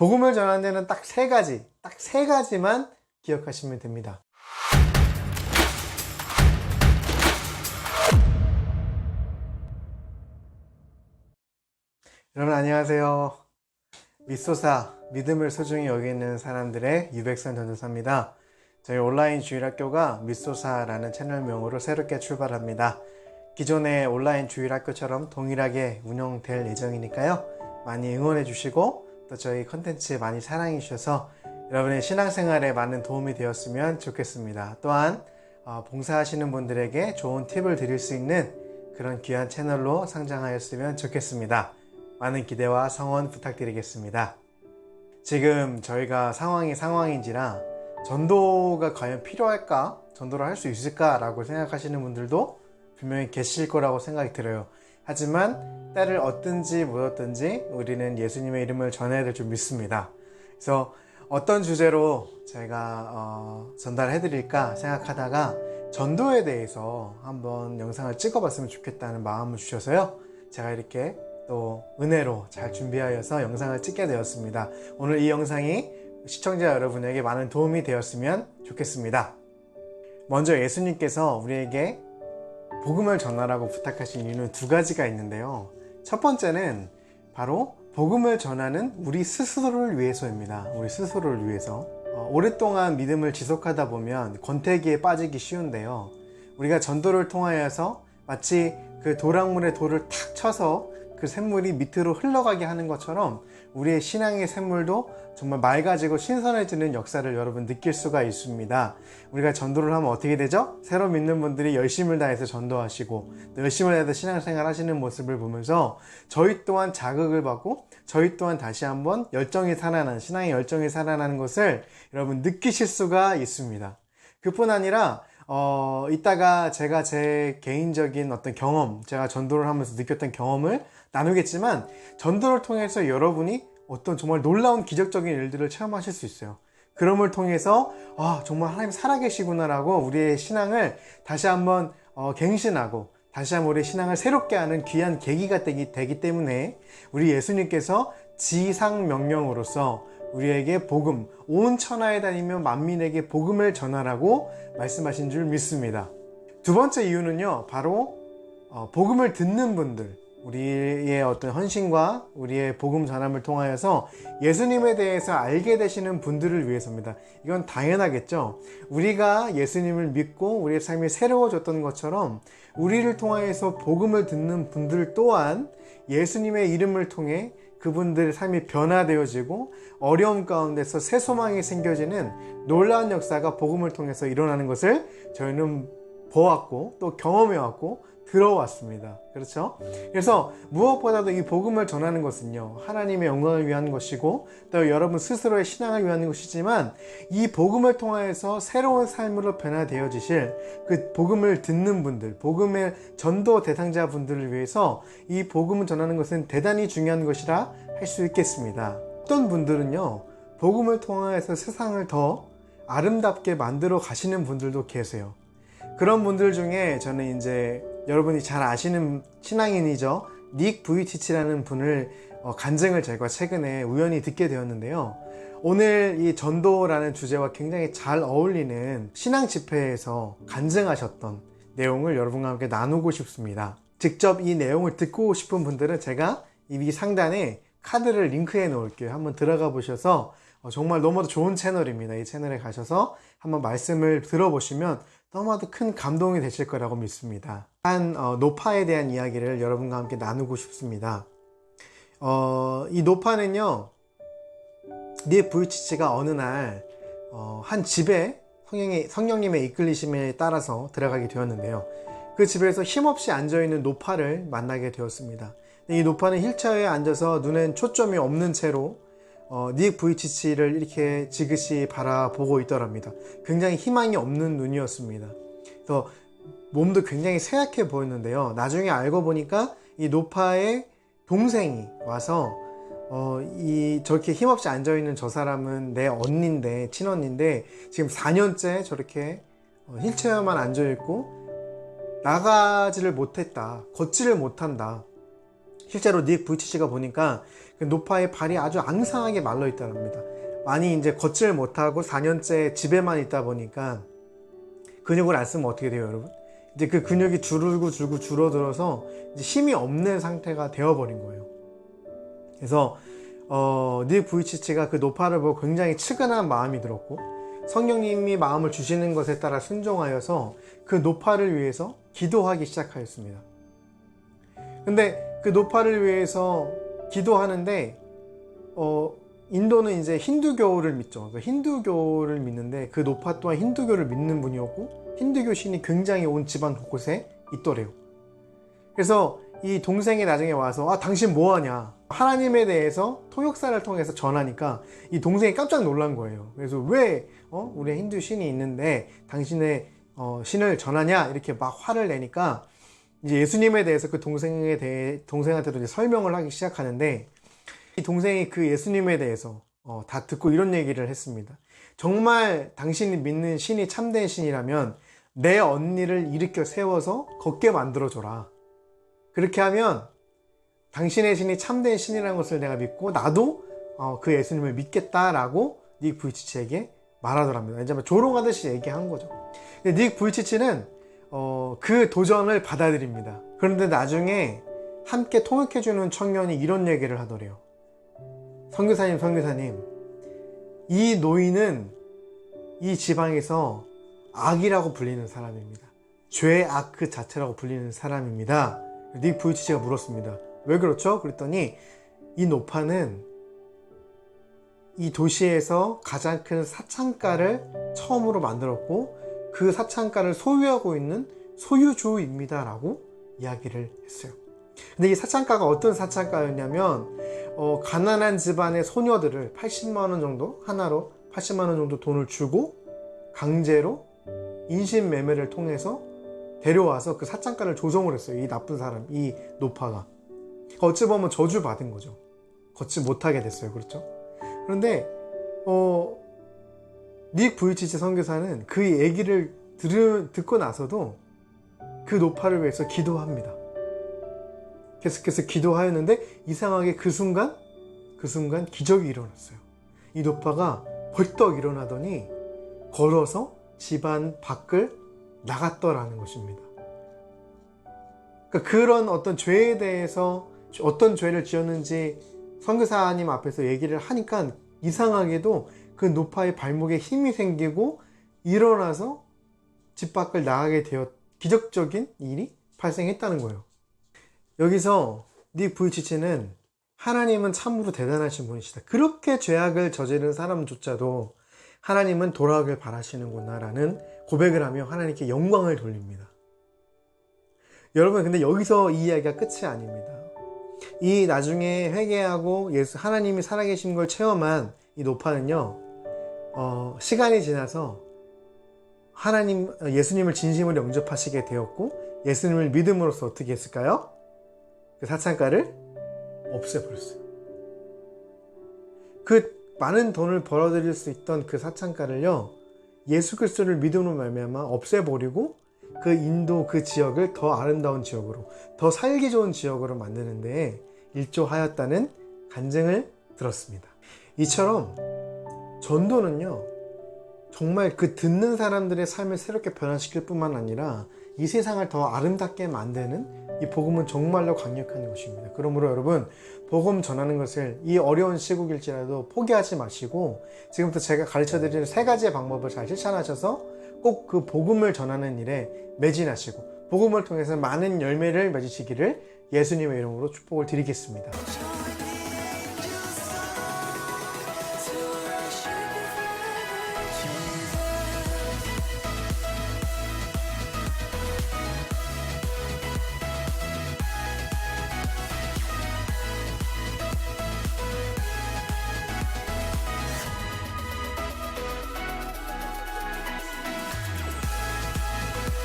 복음을 전하는 데는 딱 세 가지만 기억하시면 됩니다. 여러분 안녕하세요. 밉소사, 믿음을 소중히 여기는 사람들의 유백선 전도사입니다. 저희 온라인 주일학교가 밉소사라는 채널명으로 새롭게 출발합니다. 기존의 온라인 주일학교처럼 동일하게 운영될 예정이니까요. 많이 응원해 주시고 또 저희 컨텐츠 많이 사랑해 주셔서 여러분의 신앙생활에 많은 도움이 되었으면 좋겠습니다. 또한 봉사하시는 분들에게 좋은 팁을 드릴 수 있는 그런 귀한 채널로 성장하였으면 좋겠습니다. 많은 기대와 성원 부탁드리겠습니다. 지금 저희가 상황인지라 전도가 과연 필요할까? 전도를 할 수 있을까? 라고 생각하시는 분들도 분명히 계실 거라고 생각이 들어요. 하지만 때를 얻든지 못 얻든지 우리는 예수님의 이름을 전해야 될 줄 믿습니다. 그래서 어떤 주제로 제가 전달해 드릴까 생각하다가 전도에 대해서 한번 영상을 찍어봤으면 좋겠다는 마음을 주셔서요. 제가 이렇게 또 은혜로 잘 준비하여서 영상을 찍게 되었습니다. 오늘 이 영상이 시청자 여러분에게 많은 도움이 되었으면 좋겠습니다. 먼저 예수님께서 우리에게 복음을 전하라고 부탁하신 이유는 두 가지가 있는데요. 첫 번째는 바로 복음을 전하는 우리 스스로를 위해서입니다. 우리 스스로를 위해서. 오랫동안 믿음을 지속하다 보면 권태기에 빠지기 쉬운데요. 우리가 전도를 통하여서 마치 그 도랑물에 돌을 탁 쳐서 그 샘물이 밑으로 흘러가게 하는 것처럼 우리의 신앙의 샘물도 정말 맑아지고 신선해지는 역사를 여러분 느낄 수가 있습니다. 우리가 전도를 하면 어떻게 되죠? 새로 믿는 분들이 열심을 다해서 전도하시고 또 열심을 다해서 신앙생활 하시는 모습을 보면서 저희 또한 자극을 받고 저희 또한 다시 한번 신앙의 열정이 살아나는 것을 여러분 느끼실 수가 있습니다. 그뿐 아니라 이따가 제가 제 개인적인 어떤 경험, 제가 전도를 하면서 느꼈던 경험을 나누겠지만 전도를 통해서 여러분이 어떤 정말 놀라운 기적적인 일들을 체험하실 수 있어요. 그럼을 통해서 정말 하나님 살아계시구나라고 우리의 신앙을 다시 한번 갱신하고 다시 한번 우리의 신앙을 새롭게 하는 귀한 계기가 되기 때문에 우리 예수님께서 지상명령으로서 우리에게 복음, 온 천하에 다니며 만민에게 복음을 전하라고 말씀하신 줄 믿습니다. 두 번째 이유는요, 바로 복음을 듣는 분들, 우리의 어떤 헌신과 우리의 복음 전함을 통하여서 예수님에 대해서 알게 되시는 분들을 위해서입니다. 이건 당연하겠죠. 우리가 예수님을 믿고 우리의 삶이 새로워졌던 것처럼 우리를 통하여서 복음을 듣는 분들 또한 예수님의 이름을 통해 그분들의 삶이 변화되어지고 어려움 가운데서 새 소망이 생겨지는 놀라운 역사가 복음을 통해서 일어나는 것을 저희는 보았고 또 경험해왔고 들어왔습니다. 그렇죠? 그래서 무엇보다도 이 복음을 전하는 것은요, 하나님의 영광을 위한 것이고 또 여러분 스스로의 신앙을 위한 것이지만 이 복음을 통하여서 새로운 삶으로 변화되어지실 그 복음을 듣는 분들, 복음의 전도 대상자 분들을 위해서 이 복음을 전하는 것은 대단히 중요한 것이라 할 수 있겠습니다. 어떤 분들은요, 복음을 통하여서 세상을 더 아름답게 만들어 가시는 분들도 계세요. 그런 분들 중에 저는 이제 여러분이 잘 아시는 신앙인이죠. 닉 부이치치라는 분을 간증을 제가 최근에 우연히 듣게 되었는데요. 오늘 이 전도라는 주제와 굉장히 잘 어울리는 신앙 집회에서 간증하셨던 내용을 여러분과 함께 나누고 싶습니다. 직접 이 내용을 듣고 싶은 분들은 제가 이 상단에 카드를 링크해 놓을게요. 한번 들어가 보셔서 정말 너무도 좋은 채널입니다. 이 채널에 가셔서 한번 말씀을 들어보시면 너무나도 큰 감동이 되실 거라고 믿습니다. 한 노파에 대한 이야기를 여러분과 함께 나누고 싶습니다. 이 노파는요, 닉 부이치치가 어느 날 한 집에 성령님의 이끌리심에 따라서 들어가게 되었는데요. 그 집에서 힘없이 앉아있는 노파를 만나게 되었습니다. 이 노파는 휠체어에 앉아서 눈엔 초점이 없는 채로 닉 부이치치를 이렇게 지그시 바라보고 있더랍니다. 굉장히 희망이 없는 눈이었습니다. 그래서 몸도 굉장히 쇠약해 보였는데요. 나중에 알고 보니까 이 노파의 동생이 와서 저렇게 힘없이 앉아있는 저 사람은 내 언니인데, 친언니인데 지금 4년째 저렇게 휠체어만 앉아있고 나가지를 못했다, 걷지를 못한다. 실제로 닉 부이치치가 보니까 그 노파의 발이 아주 앙상하게 말라 있다고 합니다. 많이 이제 걷지를 못하고 4년째 집에만 있다 보니까 근육을 안 쓰면 어떻게 돼요, 여러분? 이제 그 근육이 줄어들어서 이제 힘이 없는 상태가 되어버린 거예요. 그래서 닉 부이치치가 그 노파를 보고 굉장히 측은한 마음이 들었고, 성령님이 마음을 주시는 것에 따라 순종하여서 그 노파를 위해서 기도하기 시작하였습니다. 근데 그 노파를 위해서 기도하는데 인도는 이제 힌두교를 믿죠. 그러니까 힌두교를 믿는데 그 노파 또한 힌두교를 믿는 분이었고, 힌두교 신이 굉장히 온 집안 곳곳에 있더래요. 그래서 이 동생이 나중에 와서 당신 뭐하냐, 하나님에 대해서 통역사를 통해서 전하니까 이 동생이 깜짝 놀란 거예요. 그래서 왜 우리 힌두 신이 있는데 당신의 신을 전하냐, 이렇게 막 화를 내니까 이제 예수님에 대해서 그 동생한테도 이제 설명을 하기 시작하는데, 이 동생이 그 예수님에 대해서 다 듣고 이런 얘기를 했습니다. 정말 당신이 믿는 신이 참된 신이라면 내 언니를 일으켜 세워서 걷게 만들어줘라. 그렇게 하면 당신의 신이 참된 신이라는 것을 내가 믿고 나도 그 예수님을 믿겠다라고 닉 부이치치에게 말하더랍니다. 이제 조롱하듯이 얘기한 거죠. 닉 부이치치는 그 도전을 받아들입니다. 그런데 나중에 함께 통역해주는 청년이 이런 얘기를 하더래요. 선교사님, 이 노인은 이 지방에서 악이라고 불리는 사람입니다. 죄의 악 그 자체라고 불리는 사람입니다. 닉 부이치치가 물었습니다. 왜 그렇죠? 그랬더니 이 노파는 이 도시에서 가장 큰 사창가를 처음으로 만들었고, 그 사창가를 소유하고 있는 소유주입니다 라고 이야기를 했어요. 근데 이 사창가가 어떤 사창가였냐면 가난한 집안의 소녀들을 80만원 정도, 하나로 80만원 정도 돈을 주고 강제로 인신매매를 통해서 데려와서 그 사창가를 조성을 했어요. 이 나쁜 사람, 이 노파가. 어찌 보면 저주받은 거죠. 걷지 못하게 됐어요. 그렇죠? 그런데 닉 부이치치 선교사는 그 얘기를 듣고 나서도 그 노파를 위해서 기도합니다. 계속해서 기도하였는데 이상하게 그 순간 기적이 일어났어요. 이 노파가 벌떡 일어나더니 걸어서 집안 밖을 나갔더라는 것입니다. 그러니까 그런 어떤 죄에 대해서, 어떤 죄를 지었는지 선교사님 앞에서 얘기를 하니까 이상하게도 그 노파의 발목에 힘이 생기고 일어나서 집 밖을 나가게 되어 기적적인 일이 발생했다는 거예요. 여기서 닉 부이치치는 하나님은 참으로 대단하신 분이시다. 그렇게 죄악을 저지른 사람조차도 하나님은 돌아오길 바라시는구나 라는 고백을 하며 하나님께 영광을 돌립니다. 여러분, 근데 여기서 이 이야기가 끝이 아닙니다. 이 나중에 회개하고 하나님이 살아계신 걸 체험한 이 노파는요, 시간이 지나서 예수님을 진심으로 영접하시게 되었고, 예수님을 믿음으로써 어떻게 했을까요? 그 사창가를 없애버렸어요. 그 많은 돈을 벌어들일 수 있던 그 사창가를요, 예수 그리스도를 믿음으로 말미암아 없애버리고 그 인도 그 지역을 더 아름다운 지역으로, 더 살기 좋은 지역으로 만드는 데에 일조하였다는 간증을 들었습니다. 이처럼 전도는요, 정말 그 듣는 사람들의 삶을 새롭게 변화시킬 뿐만 아니라 이 세상을 더 아름답게 만드는, 이 복음은 정말로 강력한 것입니다. 그러므로 여러분, 복음 전하는 것을 이 어려운 시국일지라도 포기하지 마시고 지금부터 제가 가르쳐드리는 3가지의 방법을 잘 실천하셔서 꼭 그 복음을 전하는 일에 매진하시고 복음을 통해서 많은 열매를 맺으시기를 예수님의 이름으로 축복을 드리겠습니다.